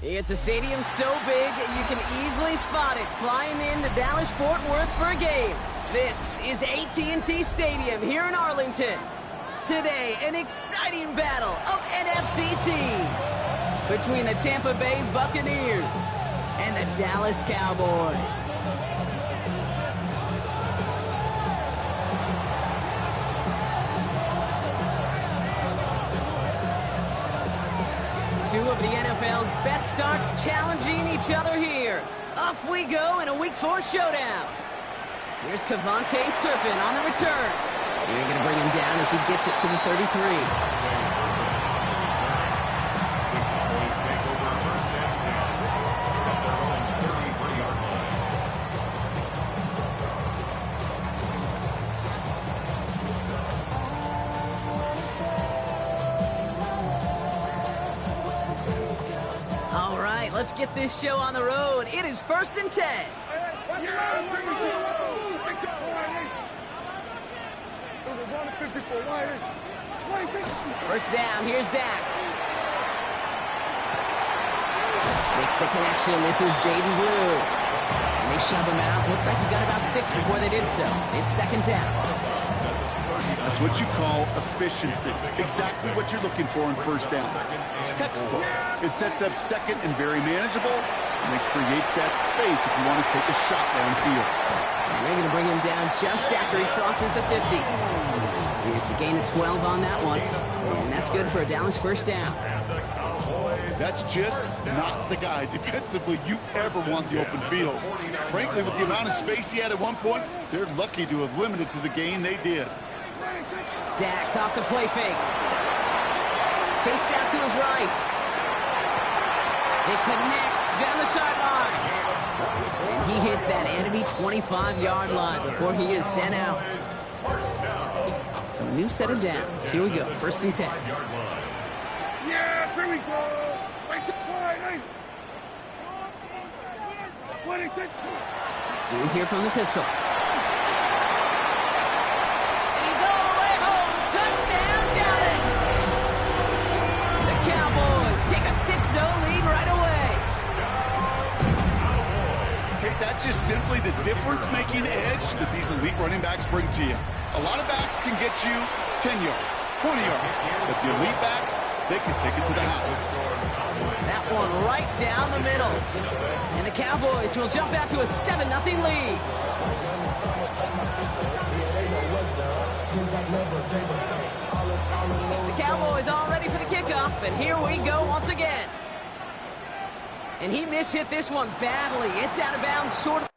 It's a stadium so big you can easily spot it flying into Dallas-Fort Worth for a game. This is AT&T Stadium here in Arlington. Today, an exciting battle of NFC teams between the Tampa Bay Buccaneers and the Dallas Cowboys. Two of the NFL's best starts challenging each other here. Off we go in a Week 4 showdown. Here's Cavante Turpin on the return. They're going to bring him down as he gets it to the 33. All right, let's get this show on the road. It is 1st and 10. First down, here's Dak. Makes the connection, this is Jaden Blue. And they shove him out. Looks like he got about 6 before they did so. It's 2nd down. That's what you call efficiency. Exactly what you're looking for in 1st down. Textbook. It sets up 2nd and very manageable, and it creates that space if you want to take a shot downfield. And they're going to bring him down just after he crosses the 50. It's a gain of 12 on that one, and that's good for a Dallas 1st down. That's just not the guy defensively you ever want the open field. Frankly, with the amount of space he had at one point, they're lucky to have limited to the gain they did. Dak off the play fake. Chased out to his right. It connects down the sideline. And he hits that enemy 25-yard line before he is sent out. So a new set of downs. Here we go. 1st and 10. Yeah, here we go. Right to We'll hear from the pistol. And he's all the way home. Touchdown, Dallas. The Cowboys take a 6-0 lead right away. Okay, that's just simply the difference-making edge that these elite running backs bring to you. A lot of backs can get you 10 yards, 20 yards, but the elite backs, they can take it to the house. That one right down the middle. And the Cowboys will jump out to a 7-0 lead. The Cowboys all ready for the kickoff, and here we go once again. And he mishit this one badly. It's out of bounds short of...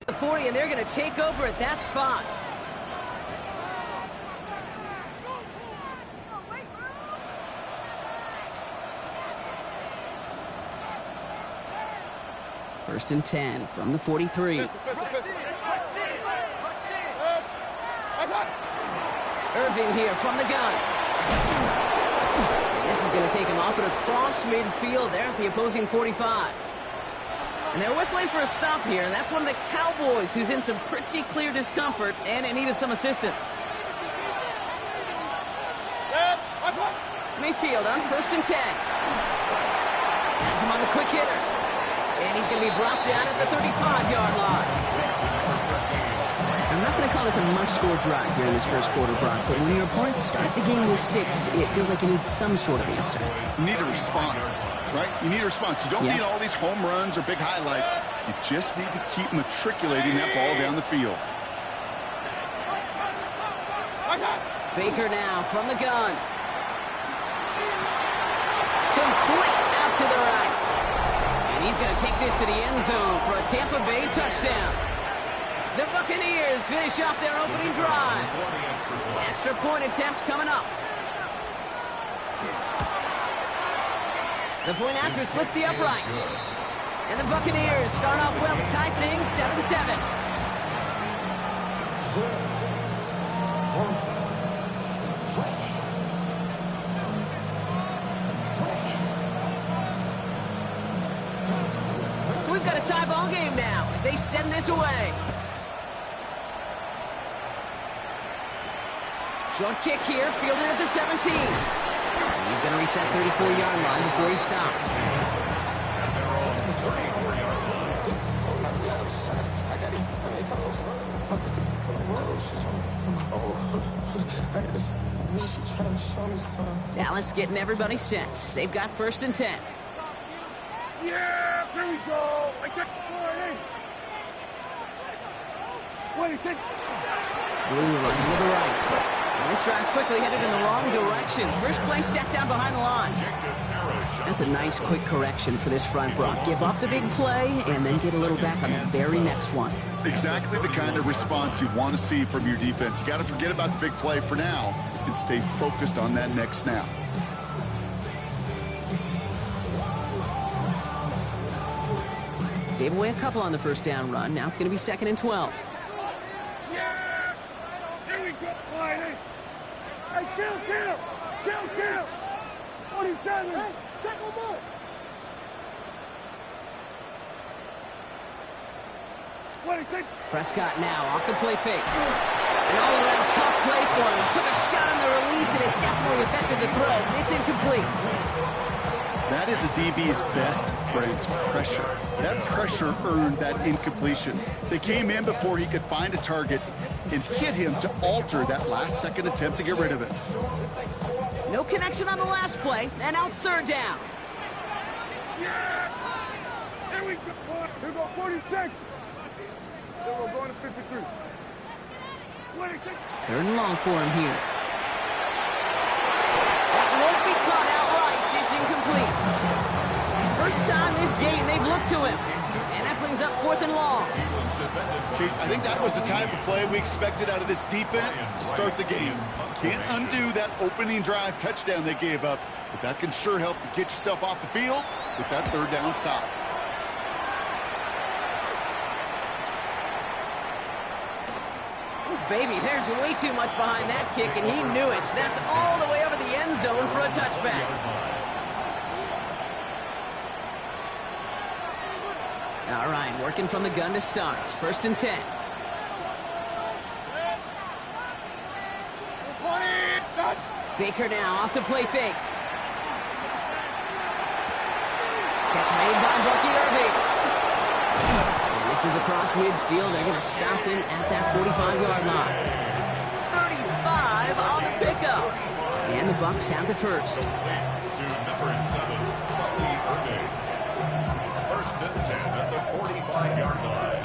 the 40, and they're going to take over at that spot. First and 10 from the 43. Irving here from the gun. And this is going to take him up and across midfield there at the opposing 45. And they're whistling for a stop here, and that's one of the Cowboys who's in some pretty clear discomfort and in need of some assistance. Mayfield on 1st and 10. Has him on the quick hitter. And he's going to be brought down at the 35-yard line. I'm not going to call this a must-score drive here in this 1st quarter, Brock, but when your opponents start the game with 6, it feels like you need some sort of answer. You need a response, right? You need a response. You don't need all these home runs or big highlights. You just need to keep matriculating that ball down the field. Baker now from the gun. Complete out to the right. And he's going to take this to the end zone for a Tampa Bay touchdown. The Buccaneers finish off their opening drive. Extra point attempt coming up. The point after splits the uprights. And the Buccaneers start off well to tie things 7-7. ball game now as they send this away. Short kick here, fielded at the 17. He's going to reach that 34-yard line before he stops. Dallas getting everybody set. They've got 1st and 10. Yeah, here we go. I took Blue running to the right. And this drive's quickly headed in the wrong direction. First play set down behind the line. That's a nice quick correction for this front, Brock. Give up the big play and then get a little back on the very next one. Exactly the kind of response you want to see from your defense. You got to forget about the big play for now and stay focused on that next snap. Gave away a couple on the first down run. Now it's going to be 2nd and 12. Yeah! Here we go, Friday. Hey, kill! 47! Hey, check him out! Prescott now off the play fake. An all-around tough play for him. Took a shot on the release, and it definitely affected the throw. It's incomplete. That is a DB's best friend, pressure. That pressure earned that incompletion. They came in before he could find a target and hit him to alter that last-second attempt to get rid of it. No connection on the last play, and now it's 3rd down. Yeah! Here we go. Here we go, 46. Then we're going to 53. 3rd and long for him here. That won't be caught outright. It's incomplete. First time this game they've looked to him. And that brings up 4th and long. Kate, I think that was the type of play we expected out of this defense to start the game. Can't undo that opening drive touchdown they gave up, but that can sure help to get yourself off the field with that 3rd down stop. Baby, there's way too much behind that kick, and he knew it. That's all the way over the end zone for a touchback. All right, working from the gun to start. 1st and 10. Baker now off the play fake. Catch made by Bucky Irving. And this is across midfield. They're going to stop him at that 45-yard line. 35 on the pickup. And the Bucs have the first. To number 7, Bucky Irving. 1st and 10 at the 45-yard line.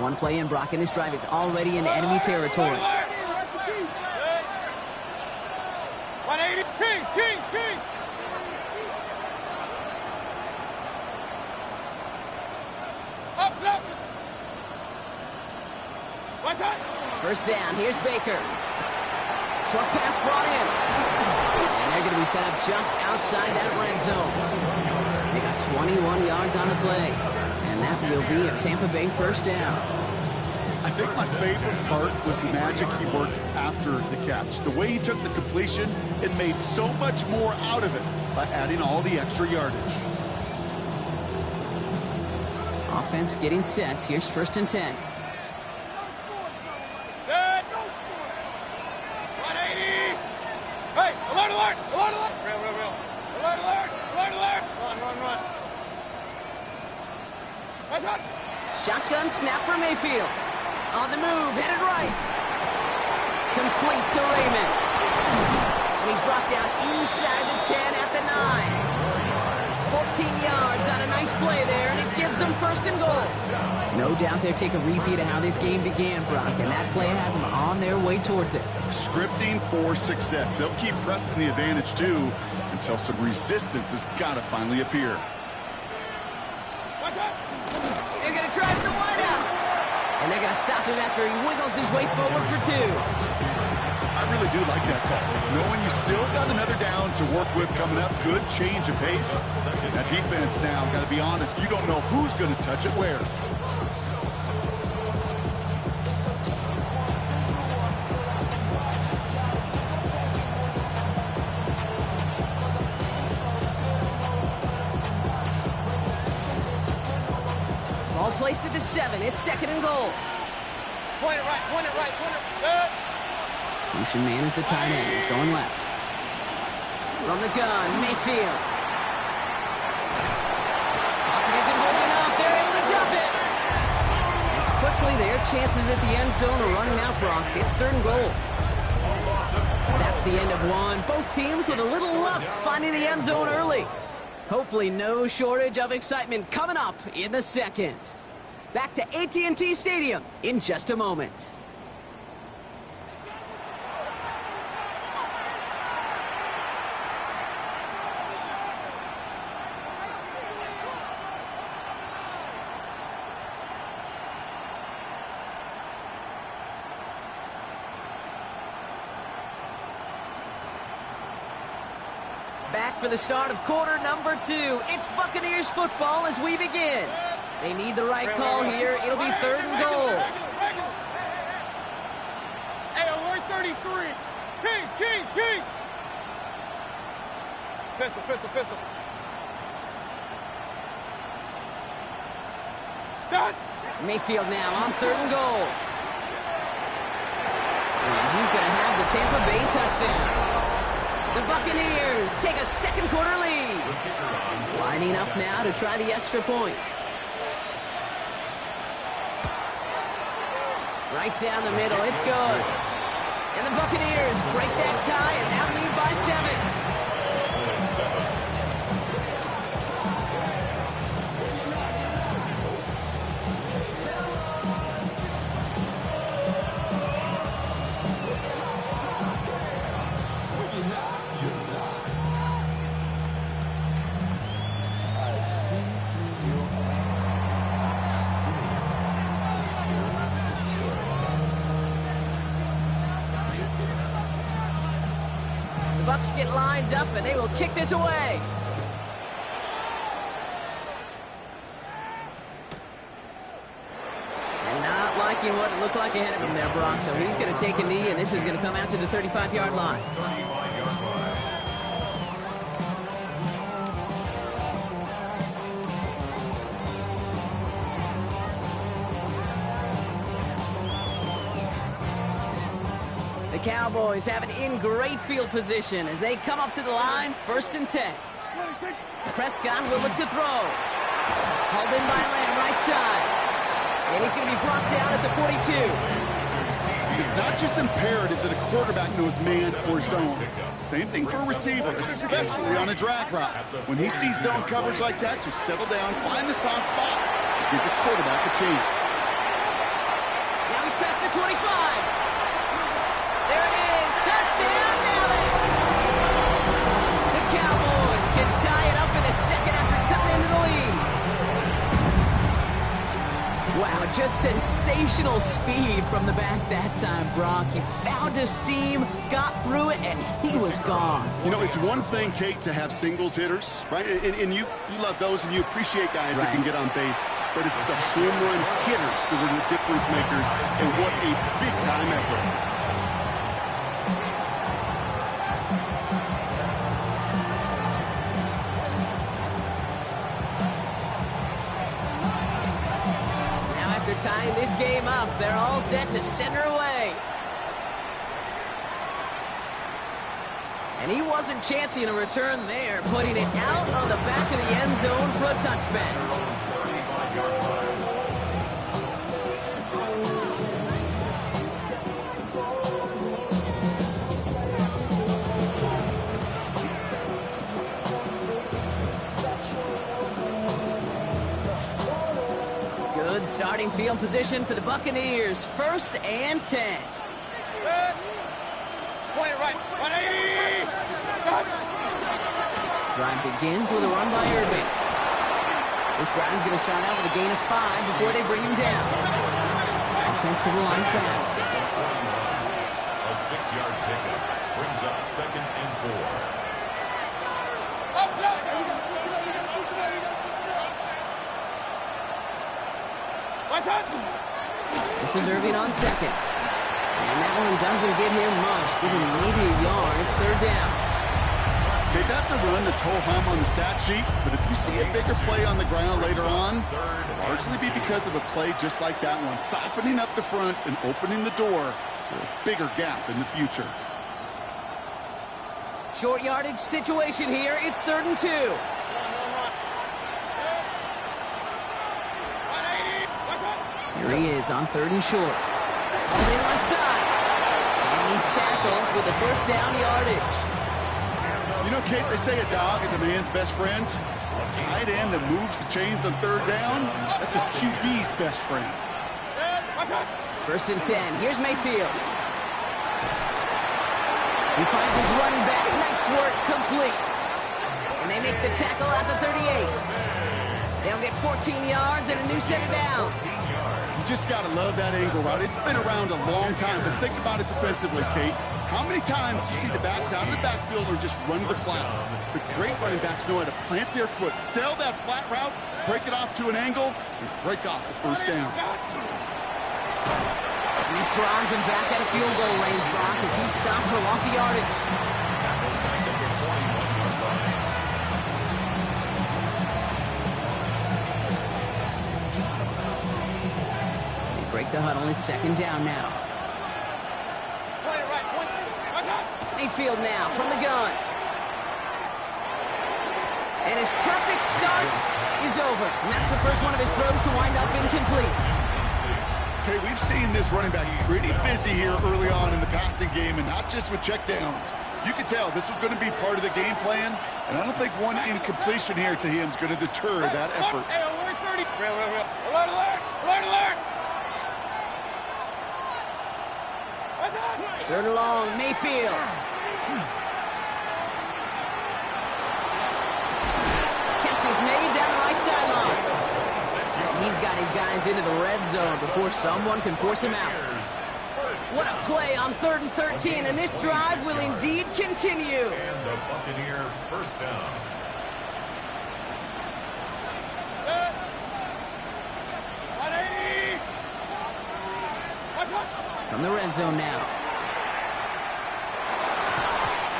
One play in, Brock, and this drive is already in enemy territory. 180. Kings. Up. First down, here's Baker. Short pass brought in. And they're going to be set up just outside that red zone. They got 21 yards on the play. And that will be a Tampa Bay first down. I think my favorite part was the magic he worked after the catch. The way he took the completion and made so much more out of it by adding all the extra yardage. Offense getting set. Here's 1st and 10. Good. 180. Hey, alert. Real. Alert. Run. Shotgun snap for Mayfield. On the move, headed right. Complete to Raymond. And he's brought down inside the 10 at the 9. 14 yards on a nice play there, and it gives them 1st and goal. No doubt they'll take a repeat of how this game began, Brock, and that play has them on their way towards it. Scripting for success. They'll keep pressing the advantage, too, until some resistance has got to finally appear. They're going to drive the wide out. And they're going to stop him after he wiggles his way forward for 2. I really do like that call. Knowing you still got another down to work with coming up, good change of pace. That defense now, got to be honest, you don't know who's going to touch it where. placed at the 7. It's 2nd and goal. Point it right, point it right, point it right. Lucian Man is the tight end. He's going left. From the gun, Mayfield. Pocket isn't holding up. They're able to drop it. And quickly, their chances at the end zone are running out, Brock. It's 3rd and goal. That's the end of one. Both teams with a little luck finding the end zone early. Hopefully no shortage of excitement coming up in the 2nd. Back to AT&T Stadium in just a moment. Back for the start of quarter number 2. It's Buccaneers football as we begin. They need the right call here. It'll be 3rd and goal. Hey, alert 33. Kings. Pistol. Stop. Mayfield now on 3rd and goal. And he's going to have the Tampa Bay touchdown. The Buccaneers take a 2nd quarter lead. Lining up now to try the extra point. Right down the middle, it's good. And the Buccaneers break that tie and now lead by 7. The Bucs get lined up, and they will kick this away. And not liking what it looked like ahead of him there, Brock. So he's going to take a knee, and this is going to come out to the 35-yard line. 35-yard line. The Cowboys have it in great field position as they come up to the line, 1st and 10. Prescott will look to throw. Hauled in by Lamb, right side. And he's going to be brought down at the 42. It's not just imperative that a quarterback knows man or zone. Same thing for a receiver, especially on a drag route. When he sees zone coverage like that, just settle down, find the soft spot, and give the quarterback a chance. Now he's past the 25. There it is, touchdown Dallas! The Cowboys can tie it up in the 2nd after cutting into the lead. Wow, just sensational speed from the back that time, Brock. He found a seam, got through it, and he was gone. You know, it's one thing, Kate, to have singles hitters, right? And you love those, and you appreciate guys that can get on base. But it's the home run hitters that are the difference makers, and what a big-time effort. Tying this game up, they're all set to center away. And he wasn't chancing a return there, putting it out on the back of the end zone for a touchback. Starting field position for the Buccaneers, 1st and 10. Point it right, 180. Drive begins with a run by Irving. This drive is going to start out with a gain of 5 before they bring him down. Offensive line fast. A 6-yard pickup brings up 2nd and 4. This is Irving on 2nd. And that one doesn't get him much. Give him maybe a yard. It's 3rd down. Okay, that's a run that's ho-hum on the stat sheet, but if you see a bigger play on the ground later on, it'll largely be because of a play just like that one, softening up the front and opening the door for a bigger gap in the future. Short yardage situation here. It's 3rd and 2. Here he is on 3rd and short. On the left side. And he's tackled with the first down yardage. You know, Kate, they say a dog is a man's best friend. A tight end that moves the chains on 3rd down, that's a QB's best friend. 1st and 10. Here's Mayfield. He finds his running back. Nice work, complete. And they make the tackle at the 38. They'll get 14 yards and a new set of downs. You just got to love that angle route. It's been around a long time, but think about it defensively, Kate. How many times you see the backs out of the backfield or just run the flat? The great running backs know how to plant their foot, sell that flat route, break it off to an angle, and break off the first down. And this drives him back at a field goal range, Brock, as he stops for loss of yardage. They break the huddle. It's 2nd down now. Mayfield now from the gun. And his perfect start is over. And that's the first one of his throws to wind up incomplete. Okay, we've seen this running back pretty busy here early on in the passing game, and not just with checkdowns. You can tell this was going to be part of the game plan, and I don't think one incompletion here to him is going to deter that effort. Hey, alert 30. Alert, alert, alert, alert. 3rd and long, Mayfield. Catch is made down the right sideline. He's got his guys into the red zone before someone can force him out. What a play on 3rd and 13, and this drive will indeed continue. And the Buccaneer first down. From the red zone now.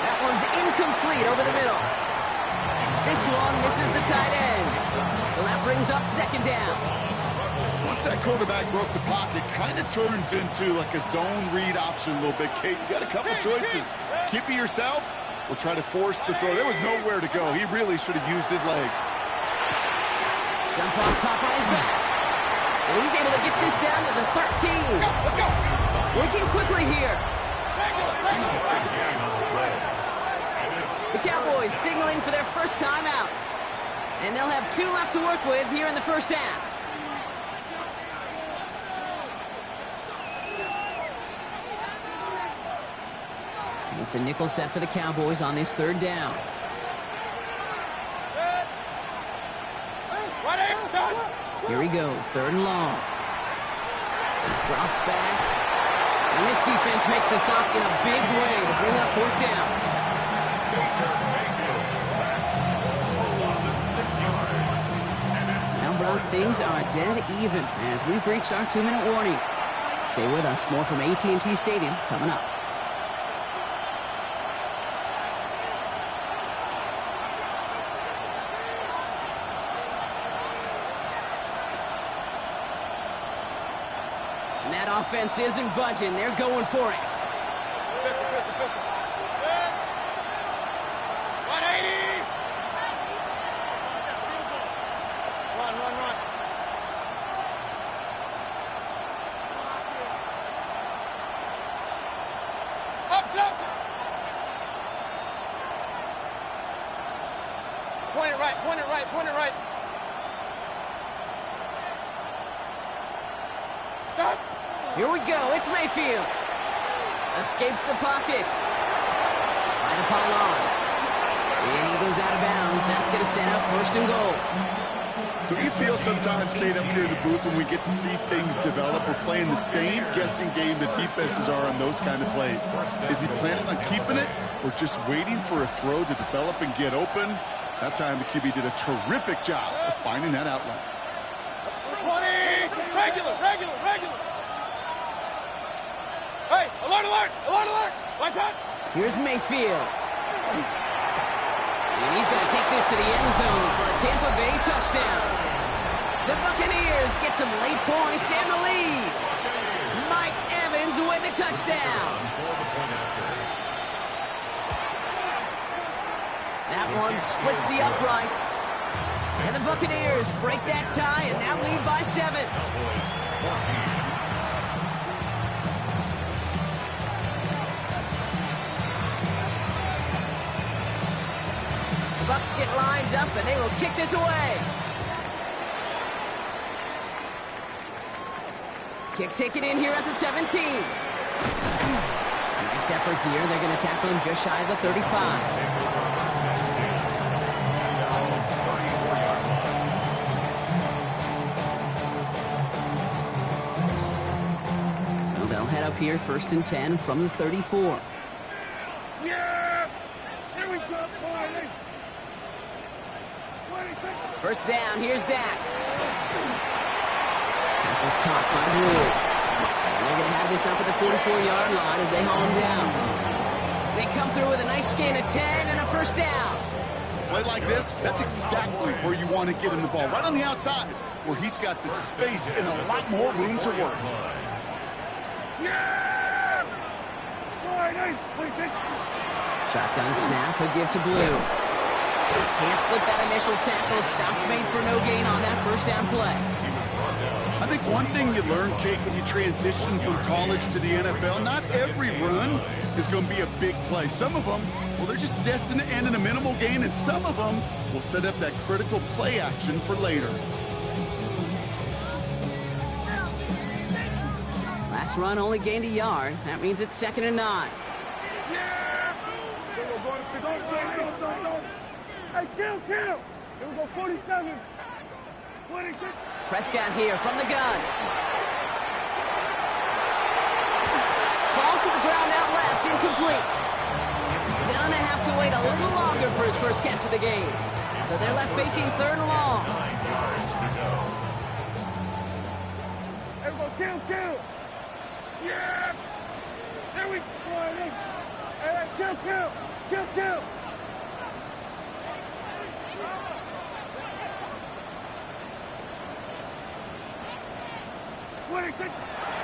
That one's incomplete over the middle. This one misses the tight end. So that brings up 2nd down. Once that quarterback broke the pocket, kind of turns into like a zone read option a little bit, Kate. You got a couple choices. Keep it yourself or try to force the throw. There was nowhere to go. He really should have used his legs. Jump on Popeye's back. And he's able to get this down to the 13. Working quickly here. The Cowboys signaling for their first time out. And they'll have 2 left to work with here in the first half. It's a nickel set for the Cowboys on this 3rd down. Here he goes, 3rd and long. Drops back. And this defense makes the stop in a big way to bring up 4th down. Now, Brock, things are dead even as we've reached our 2-minute warning. Stay with us. More from AT&T Stadium coming up. And that offense isn't budging. They're going for it. 180. Run. Up. Point it right. Stop. Here we go. It's Mayfield. Escapes the pocket. By the pylon. And he goes out of bounds. That's going to set up 1st and goal. Do you feel sometimes, Kate, up here in the booth when we get to see things develop, we're playing the same guessing game that defenses are on those kind of plays? Is he planning on keeping it or just waiting for a throw to develop and get open? That time the QB did a terrific job of finding that outlet. 20. Regular. Hey, alert. Watch out. Here's Mayfield. And he's going to take this to the end zone for a Tampa Bay touchdown. The Buccaneers get some late points and the lead. Mike Evans with the touchdown. That one splits the uprights. And the Buccaneers break that tie and now lead by 7. The Bucs get lined up and they will kick this away. Kick taken in here at the 17. Nice effort here. They're going to tackle him just shy of the 35. Head up here, 1st and 10 from the 34. Yeah! Here we go, boy! First down, here's Dak. This is caught by Blue. And they're going to have this up at the 44-yard line as they haul him down. They come through with a nice gain of 10 and a first down. Play like this, that's exactly where you want to get him the ball. Right on the outside, where he's got the space and a lot more room to work. Yeah! Boy, nice. Shotgun snap, a give to Blue. Can't slip that initial tackle. Stops made for no gain on that first down play. I think one thing you learn, Kate, when you transition from college to the NFL, not every run is going to be a big play. Some of them, well, they're just destined to end in a minimal gain, and some of them will set up that critical play action for later. Last run only gained a yard. That means it's 2nd and 9. Yeah! Hey, kill! Here we go, 47. 26. Prescott here from the gun. Falls to the ground out left, incomplete. Gonna have to wait a little longer for his first catch of the game. So they're left facing 3rd and long. Here we go, kill! Yeah! Here we go, hey, kill!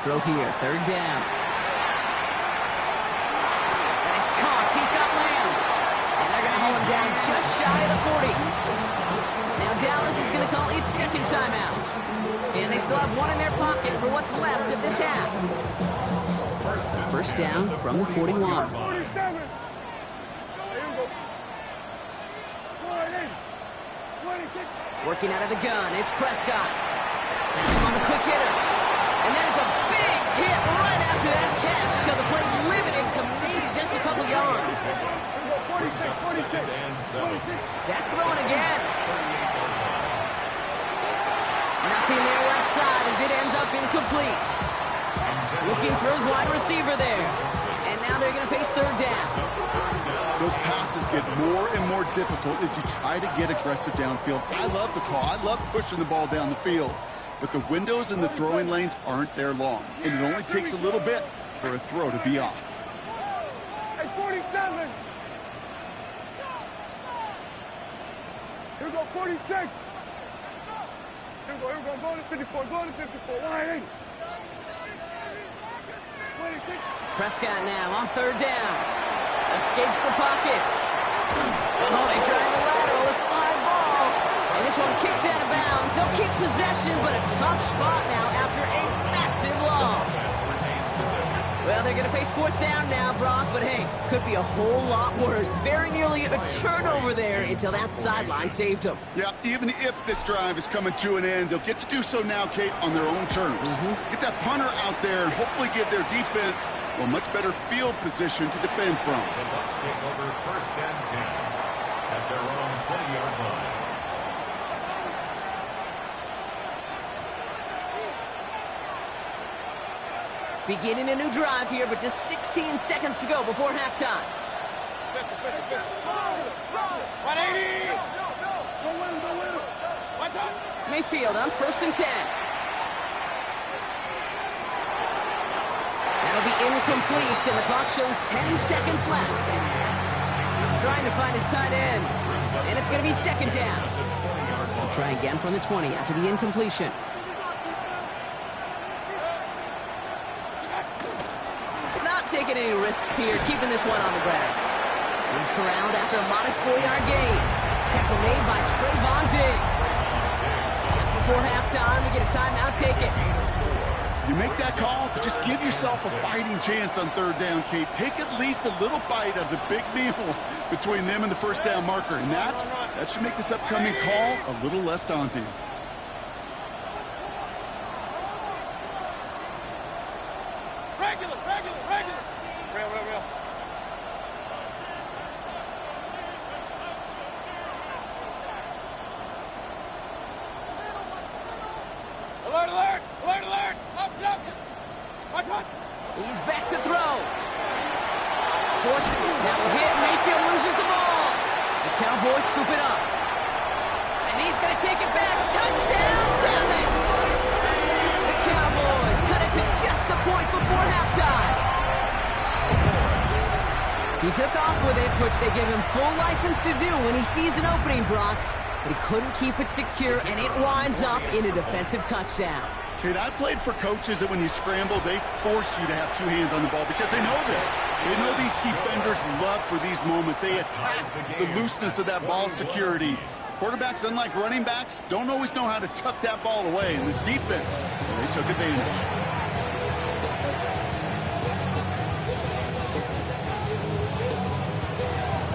Throw here, 3rd down. That is caught. He's got Lamb. And they're going to hold him down just shy of the 40. Now Dallas is going to call its 2nd timeout. And they still have one in their pocket for what's left of this half. First down from the 41. 47. Working out of the gun, it's Prescott. That's on the quick hitter. And there's a big hit right after that catch. So the play limited to maybe just a couple yards. 46. Dak throwing again. Nothing there left side as it ends up incomplete. Looking for his wide receiver there. And now they're going to face 3rd down. Those passes get more and more difficult as you try to get aggressive downfield. I love the call. I love pushing the ball down the field. But the windows in the throwing lanes aren't there long. And it only takes a little bit for a throw to be off. Hey, 47. Here we go, 46. Here we go, go to 54, wide 8. 26. Prescott now on 3rd down. Escapes the pocket. Oh, they tried the lateral. It's live ball. And this one kicks out of bounds. They'll keep possession, but a tough spot now after a massive loss. Well, they're going to face 4th down now, Brock, but hey, could be a whole lot worse. Very nearly a turnover there until that sideline saved them. Yeah, even if this drive is coming to an end, they'll get to do so now, Kate, on their own terms. Get that punter out there and hopefully give their defense a much better field position to defend from. The Bucs take over 1st and 10 at their own 20-yard line. Beginning a new drive here, but just 16 seconds to go before halftime. 180. Go win. What's up? Mayfield on 1st and 10. That'll be incomplete, and the clock shows 10 seconds left. trying to find his tight end. And it's going to be second down. He'll try again from the 20 after the incompletion. Not taking any risks here, keeping this one on the ground. He's corralled after a modest 4-yard gain. Tackle made by Trayvon Diggs. Just before halftime, we get a timeout taken. You make that call to just give yourself a fighting chance on third down, Kate. Take at least a little bite of the big meal between them and the first down marker. And that should make this upcoming call a little less daunting. Regular. Real. Alert! Watch. He's back to throw. Fourth, now hit. Mayfield loses the ball. The Cowboys scoop it up. And he's going to take it back. Touchdown, Dallas! The Cowboys cut it to just a point before halftime. He took off with it, which they give him full license to do when he sees an opening, Brock. But he couldn't keep it secure, and it winds up in a defensive touchdown. Kate, I played for coaches that when you scramble, they force you to have two hands on the ball because they know this. They know these defenders love for these moments. They attack the looseness of that ball security. Quarterbacks, unlike running backs, don't always know how to tuck that ball away. In this defense, they took advantage.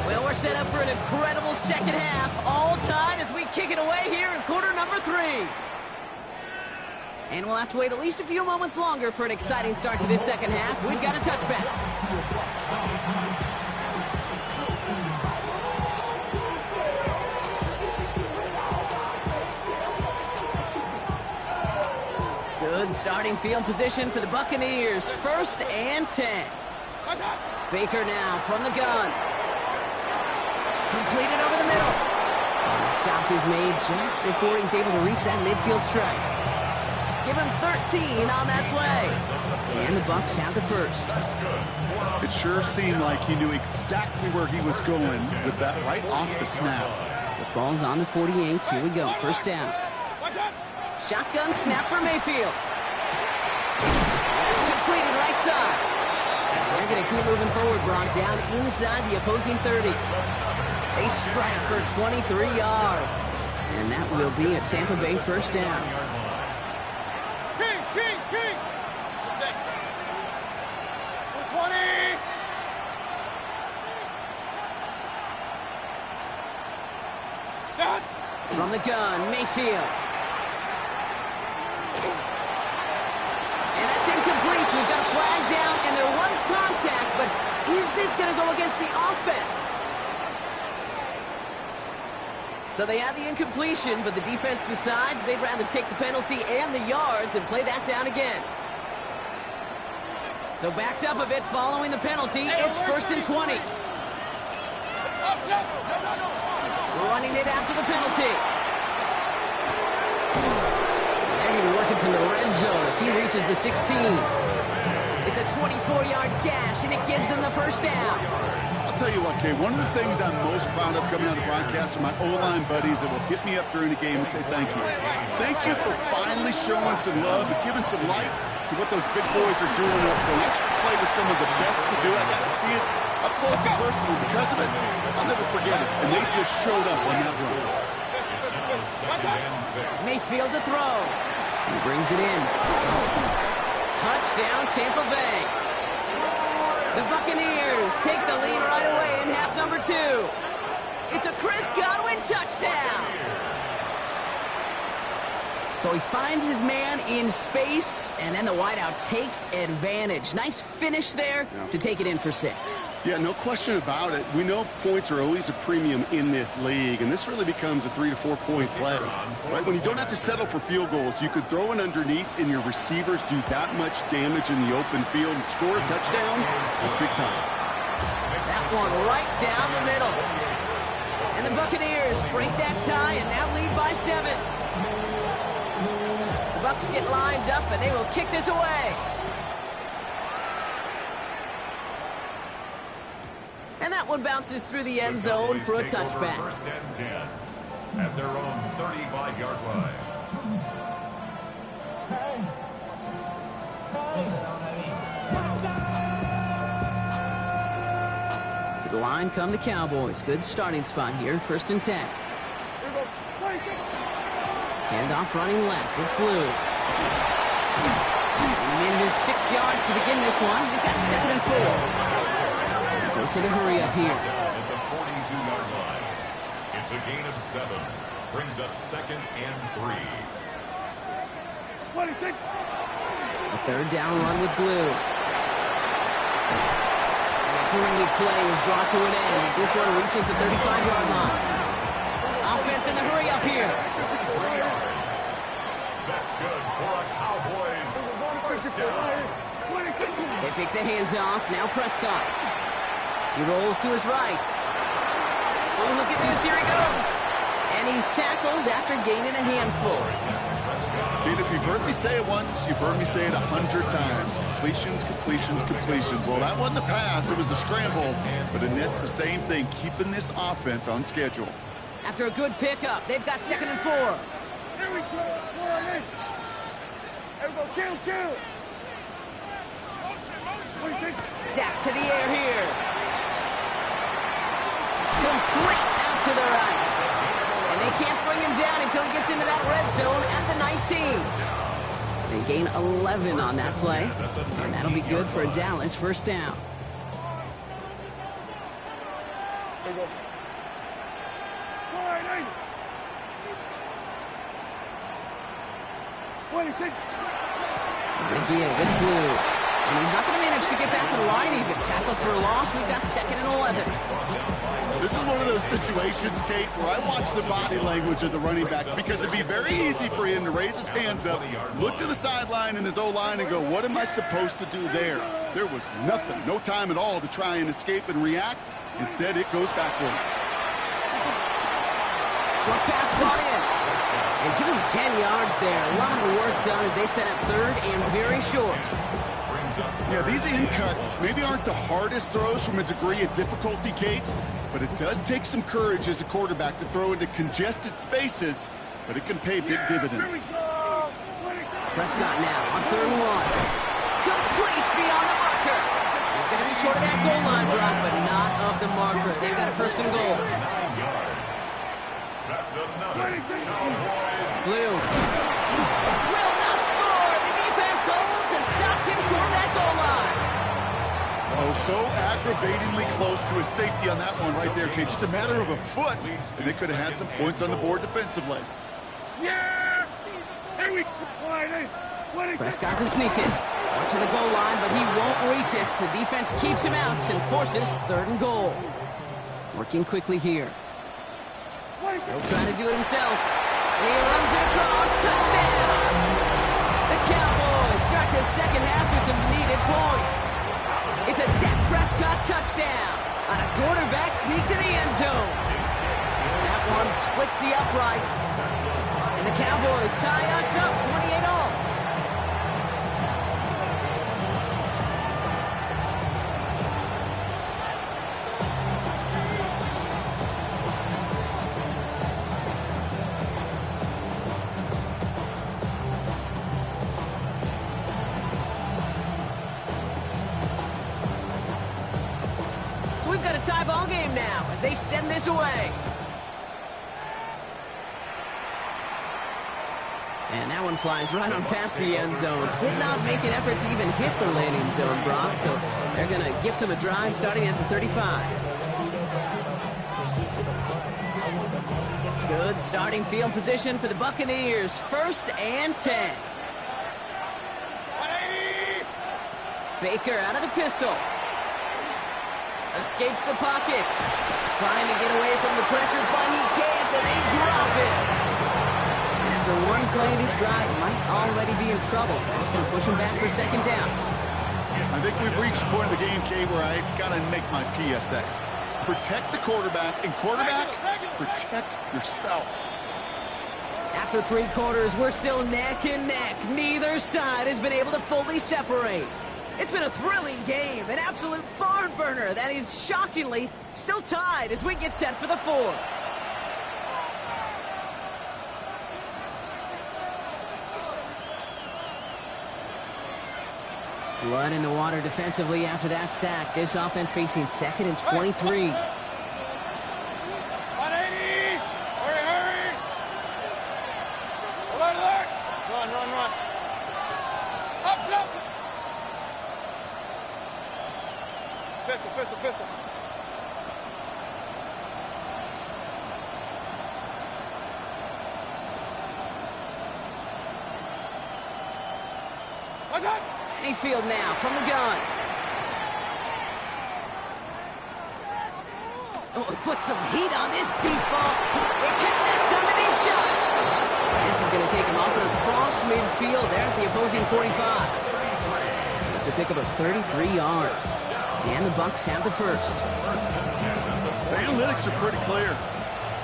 Well, we're set up for an incredible second half. All tied as we kick it away here in quarter number 3. And we'll have to wait at least a few moments longer for an exciting start to this second half. We've got a touchback. Good starting field position for the Buccaneers. 1st and 10. Baker now from the gun. Completed over the middle. And the stop is made just before he's able to reach that midfield strike. Give him 13 on that play. And the Bucs have the first. It sure seemed like he knew exactly where he was going with that right off the snap. The ball's on the 48. Here we go. First down. Shotgun snap for Mayfield. That's completed right side. They're going to keep moving forward, Brock, down inside the opposing 30. They strike for 23 yards. And that will be a Tampa Bay first down. King! 20! From the gun, Mayfield. And that's incomplete. We've got a flag down, and there was contact, but is this going to go against the offense? So they had the incompletion, but the defense decides they'd rather take the penalty and the yards and play that down again. So backed up a bit following the penalty. It's 1st and 20. Running it after the penalty. They're even working from the red zone as he reaches the 16. It's a 24-yard gash, and it gives them the first down. I'll tell you what, Kay, one of the things I'm most proud of coming out of the broadcast are my O-line buddies that will hit me up during the game and say thank you. Thank you for finally showing some love and giving some light to what those big boys are doing up front. I got to play with some of the best to do it. I got to see it up close and personal. Because of it, I'll never forget it. And they just showed up on that run. Mayfield to throw. He brings it in. Touchdown, Tampa Bay. The Buccaneers take the lead right away in half number 2. It's a Chris Godwin touchdown. So he finds his man in space, and then the wideout takes advantage. Nice finish there to take it in for 6. Yeah, no question about it. We know points are always a premium in this league, and this really becomes a 3 to 4 point play. Right? When you don't have to settle for field goals, you could throw it underneath, and your receivers do that much damage in the open field and score a touchdown. It's big time. That one right down the middle. And the Buccaneers break that tie and now lead by 7. The Bucs get lined up, and they will kick this away. And that one bounces through the end zone for a touchback. First and 10 at their own 35-yard line. To the line come the Cowboys. Good starting spot here. First and 10. Handoff running left. It's Blue. And into 6 yards to begin this one. We've got 2nd and 4. Dose of the hurry up here. At the 42-yard line. It's a gain of 7. Brings up 2nd and 3. A third down run with Blue. And a great play is brought to an end. This one reaches the 35-yard line. Offense in the hurry up here. 3 yards. That's good for a Cowboys first down. They take the hands off. Now Prescott. He rolls to his right. Oh, look at this. Here he goes. And he's tackled after gaining a handful. Kid, if you've heard me say it once, you've heard me say it 100 times. Completions, completions, completions. Well, that wasn't a pass. It was a scramble. But it nets the same thing, keeping this offense on schedule. After a good pickup, they've got 2nd and 4. Here we go. Here we go. Kill. Dak to the air here. Complete out to the right. And they can't bring him down until he gets into that red zone at the 19. They gain 11 on that play. And that'll be good for a Dallas first down. Here we go. Again, it's Blue. And he's not going to manage to get back to the line even. Tackled for a loss. We've got 2nd and 11. This is one of those situations, Kate, where I watch the body language of the running back because it'd be very easy for him to raise his hands up, look to the sideline in his O-line and go, what am I supposed to do there? There was nothing, no time at all to try and escape and react. Instead, it goes backwards. Short pass brought in. And give him 10 yards there. A lot of work done as they set up 3rd and very short. Yeah, these in cuts maybe aren't the hardest throws from a degree of difficulty, Kate, but it does take some courage as a quarterback to throw into congested spaces, but it can pay big dividends. Prescott now on 3rd and 1. Complete beyond the marker. He's going to be short of that goal line, Brock, but not of the marker. They've got a 1st and goal. 9 yards. That's another Cowboys. Blue. Will not score. The defense holds and stops him short of that goal line. Oh, so aggravatingly close to his safety on that one right there, Kate. Just a matter of a foot, and they could have had some points on the board defensively. Yeah! Here we go. Prescott to sneak it. Up to the goal line, but he won't reach it. The defense keeps him out and forces 3rd and goal. Working quickly here. He'll try to do it himself. And he runs it across. Touchdown! The Cowboys start the 2nd half with some needed points. It's a Dak Prescott touchdown on a quarterback sneak to the end zone. That one splits the uprights. And the Cowboys tie us up 28-all. We've got a tie ball game now as they send this away. And that one flies right on past the end zone. Did not make an effort to even hit the landing zone, Brock. So they're going to gift him a drive starting at the 35. Good starting field position for the Buccaneers. 1st and 10. Baker out of the pistol. Escapes the pocket. Trying to get away from the pressure, but he can't, and they drop it. And after one play of this drive, might already be in trouble. That's going to push him back for 2nd down. I think we've reached the point of the game, Kate, where I got to make my PSA. Protect the quarterback, and quarterback, protect yourself. After 3 quarters, we're still neck and neck. Neither side has been able to fully separate. It's been a thrilling game, an absolute barn burner that is shockingly still tied as we get set for the fourth. Blood in the water defensively after that sack. This offense facing 2nd and 23. 180! Hurry! Alert! Run! Up! Pistol. What's up? Mayfield now from the gun. Oh, he put some heat on this deep ball. It connects on the deep shot. This is going to take him up and across midfield there at the opposing 45. It's a pickup of 33 yards. And the Bucs have the first. The analytics are pretty clear.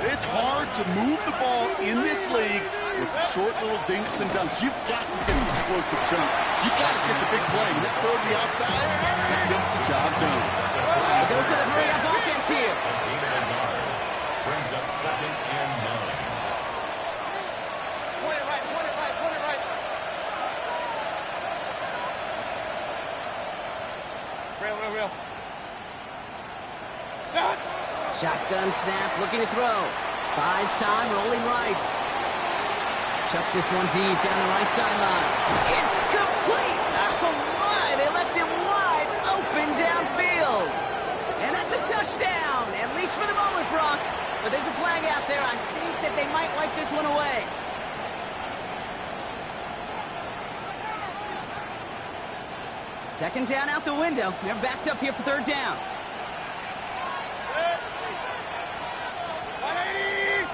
It's hard to move the ball in this league with short little dinks and dunks. You've got to get the explosive jump. You've got to get the big play. And that throw to the outside, that gets the job done. A dose of the hurry-up offense here. Brings up 2nd and 9. Point it right. Real. Shotgun snap, looking to throw. Buys time, rolling right. Chucks this one deep down the right sideline. It's complete! Oh my, they left him wide open downfield. And that's a touchdown, at least for the moment, Brock. But there's a flag out there. I think that they might wipe this one away. Second down out the window. They're backed up here for 3rd down. 180!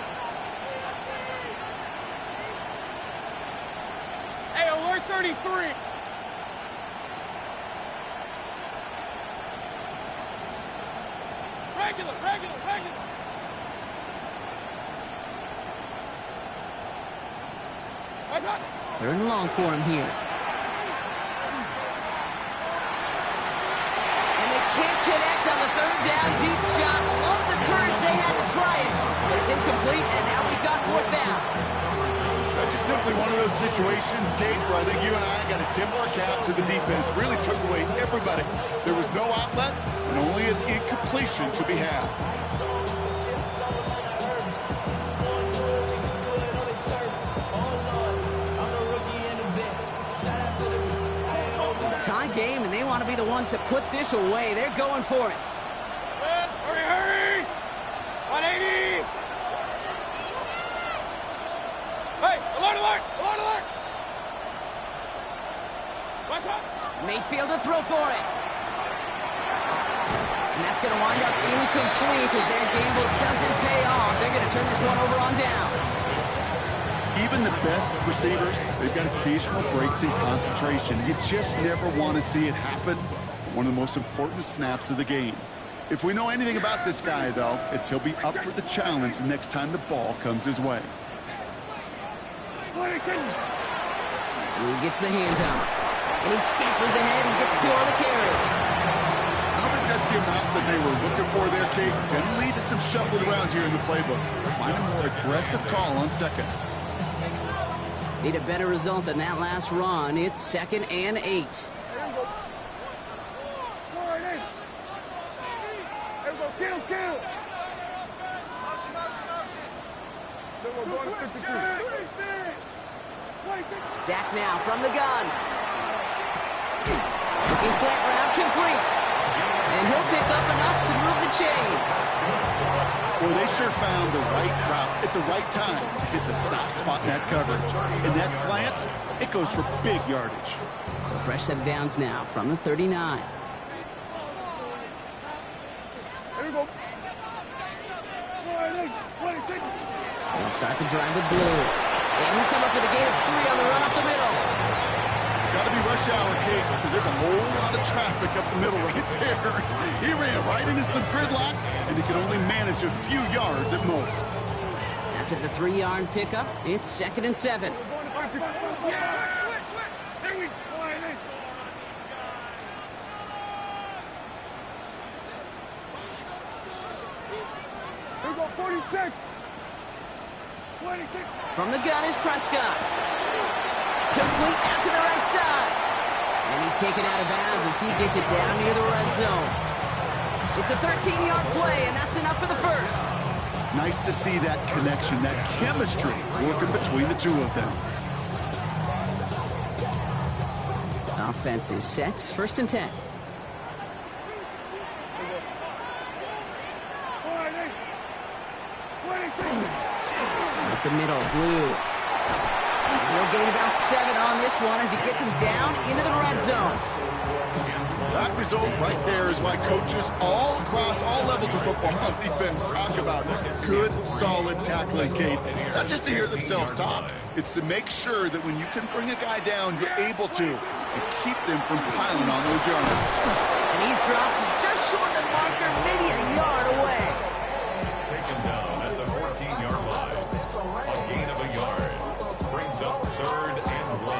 Hey, alert 33! Regular! 3rd and long for him here. Can't connect on the 3rd down deep shot. Love the courage they had to try it, but it's incomplete, and now we've got 4th down. That's just simply one of those situations, Kate, where I think you and I got to tip our cap to the defense. Really took away everybody. There was no outlet, and only an incompletion could be had. Tie game, and they want to be the ones that put this away. They're going for it. Hurry! 180! Hey, alert! What's up? Mayfield to throw for it. And that's going to wind up incomplete as their gamble doesn't pay off. They're going to turn this one over on downs. Even the best receivers, they've got occasional breaks in concentration. You just never want to see it happen. One of the most important snaps of the game. If we know anything about this guy, though, it's he'll be up for the challenge the next time the ball comes his way. He gets the handoff, and he scampers ahead and gets 2 on the carry. I don't think that's the amount that they were looking for there, Kate. Going to lead to some shuffling around here in the playbook. Find a more aggressive call on 2nd. Need a better result than that last run. It's 2nd and 8. Kill! Then we're going to 53. Dak now from the gun. Looking slant route complete. And he'll pick up enough to move the chains. Well, they sure found the right route at the right time to hit the soft spot in that coverage. And that slant, it goes for big yardage. So fresh set of downs now from the 39. Here we go. They'll start the drive with blue. And he'll come up with a gain of 3 on the run up the middle. Got to be rush hour, Kate, because there's a whole lot of traffic up the middle right there. He ran right into some gridlock, and he could only manage a few yards at most. After the 3-yard pickup, it's 2nd and 7. Here we go, 46. 26. From the gun is Prescott. Complete out to the right side. And he's taken out of bounds as he gets it down near the red zone. It's a 13-yard play, and that's enough for the first. Nice to see that connection, that chemistry working between the two of them. Offense is set. First and 10. Up the middle, Blue. He'll gain about 7 on this one as he gets him down into the red zone. That result right there is why coaches all across all levels of football on defense talk about good, solid tackling, Kate. It's not just to hear themselves talk. It's to make sure that when you can bring a guy down, you're able to keep them from piling on those yards. And he's dropped just short of the marker, maybe a yard away. Taken down at the 14-yard line. A gain of a yard. Brings up 3rd and 1.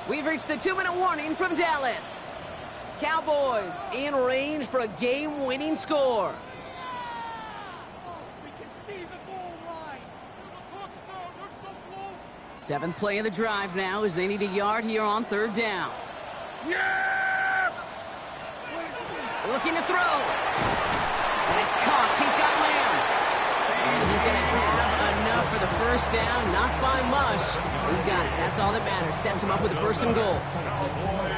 We've reached the 2-minute warning from Dallas. Cowboys in range for a game-winning score. We can see the goal line. They're so close. 7th play of the drive now as they need a yard here on 3rd down. Yeah! Looking to throw. And it's caught. He's got Lamb. And he's going to have enough for the first down. Not by much. He got it. That's all that matters. Sets him up with a 1st and goal.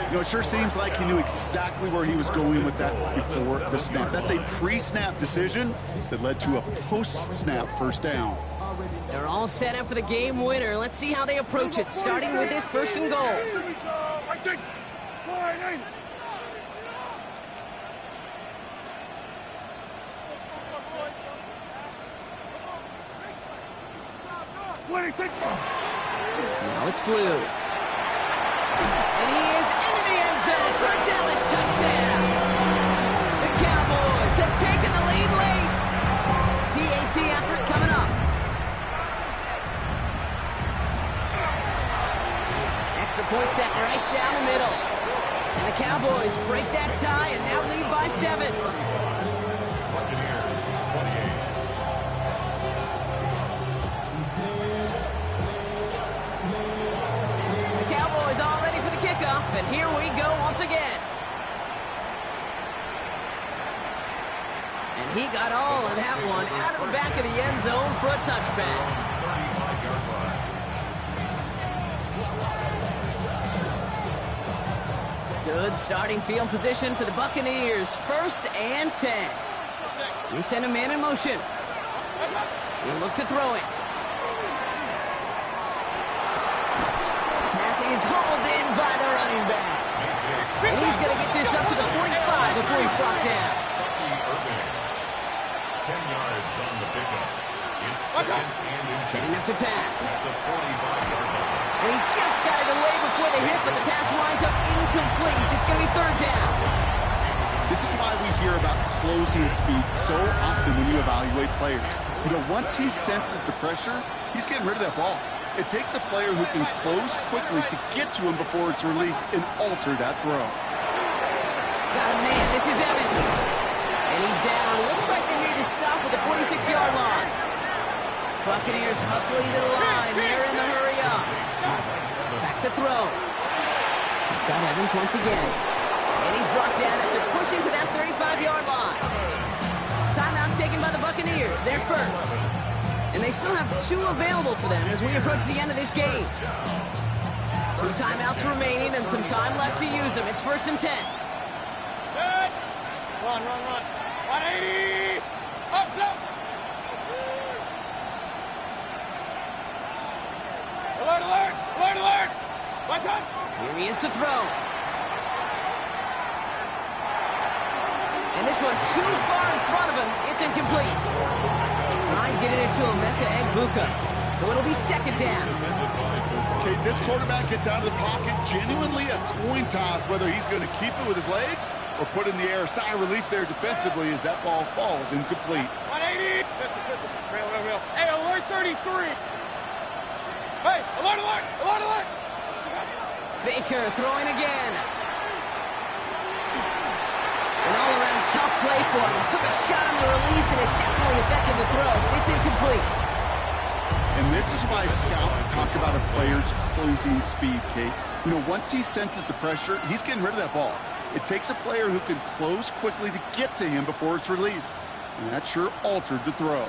You know, it sure seems like he knew exactly where he was going with that before the snap. That's a pre-snap decision that led to a post-snap 1st down. They're all set up for the game winner. Let's see how they approach it, starting with this 1st and goal. Here we go. Right take. Line. 26. Now it's Blue. And he is into the end zone for a Dallas touchdown. The Cowboys have taken the lead late. PAT effort coming up. Extra point set right down the middle. And the Cowboys break that tie and now lead by 7. Buccaneers 28. The Cowboys all ready for the kickoff, and here we go once again. And he got all of that one out of the back of the end zone for a touchback. 35-yard line. Good starting field position for the Buccaneers. 1st and 10. They send a man in motion. They look to throw it. Pass is hauled in by the running back. And he's going to get this up to the 45 before he's brought down. 10 yards on the pickup. It's 2nd and inches. Setting up to pass. The 45-yard line. And he just got it away before the hit, but the pass winds up incomplete. It's going to be 3rd down. This is why we hear about closing speed so often when you evaluate players. You know, once he senses the pressure, he's getting rid of that ball. It takes a player who can close quickly to get to him before it's released and alter that throw. Got a man. This is Evans. And he's down. Looks like they made the stop at the 46-yard line. Buccaneers hustling to the line. They're in the hurry up. Back to throw. He's got Evans once again. And he's brought down after pushing to that 35-yard line. Timeout taken by the Buccaneers. They're first. And they still have 2 available for them as we approach the end of this game. 2 timeouts remaining and some time left to use them. It's 1st and 10. Good. Run. 180. Up. Alert. Watch out. Here he is to throw. And this one too far in front of him. It's incomplete. Trying to get it into Emeka Egbuka. So it'll be 2nd down. Okay, this quarterback gets out of the pocket, genuinely a coin toss, whether he's going to keep it with his legs or put in the air. Sigh of relief there defensively as that ball falls incomplete. 180. Real. Hey, alert 33. Hey, alert. Baker throwing again. An all-around tough play for him. Took a shot on the release, and it definitely affected the throw. It's incomplete. And this is why scouts talk about a player's closing speed, Kate. You know, once he senses the pressure, he's getting rid of that ball. It takes a player who can close quickly to get to him before it's released. And that sure altered the throw.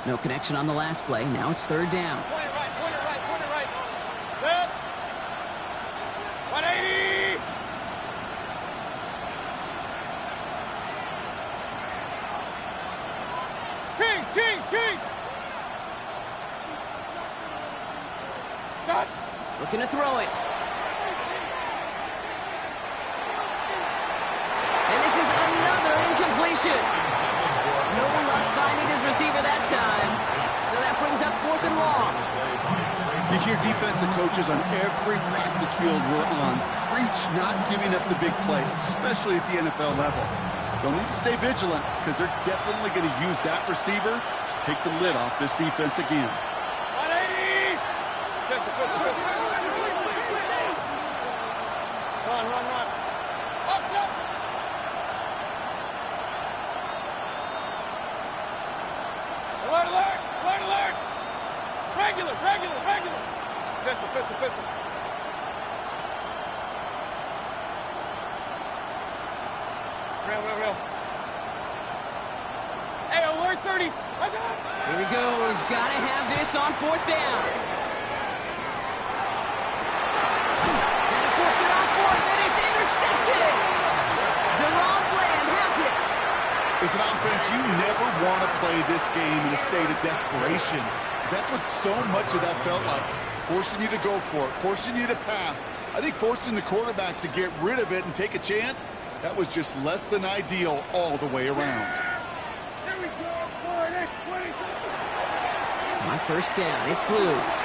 No connection on the last play. Now it's third down. Point it right, point it right, point it right. Set. 180. Kings, Kings, Kings. Scott. Looking to throw it. And this is another incompletion. No luck finding his receiver that time. So that brings up 4th and long. You hear defensive coaches on every practice field we're on preach not giving up the big play, especially at the NFL level. They'll need to stay vigilant because they're definitely going to use that receiver to take the lid off this defense again. 180. Run, run, run. Up, up. Alert, alert, alert, alert. Regular, regular, regular. Pistol, pistol, pistol. Real, real, real. Hey, alert 30. What's up? Here he goes. Got to have this on 4th down. And force it on 4th, and it's intercepted. Deron Bland has it. As an offense, you never want to play this game in a state of desperation. That's what so much of that felt like. Forcing you to go for it, forcing you to pass. I think forcing the quarterback to get rid of it and take a chance, that was just less than ideal all the way around. Here we go. 40, 20. On 1st down, it's blue.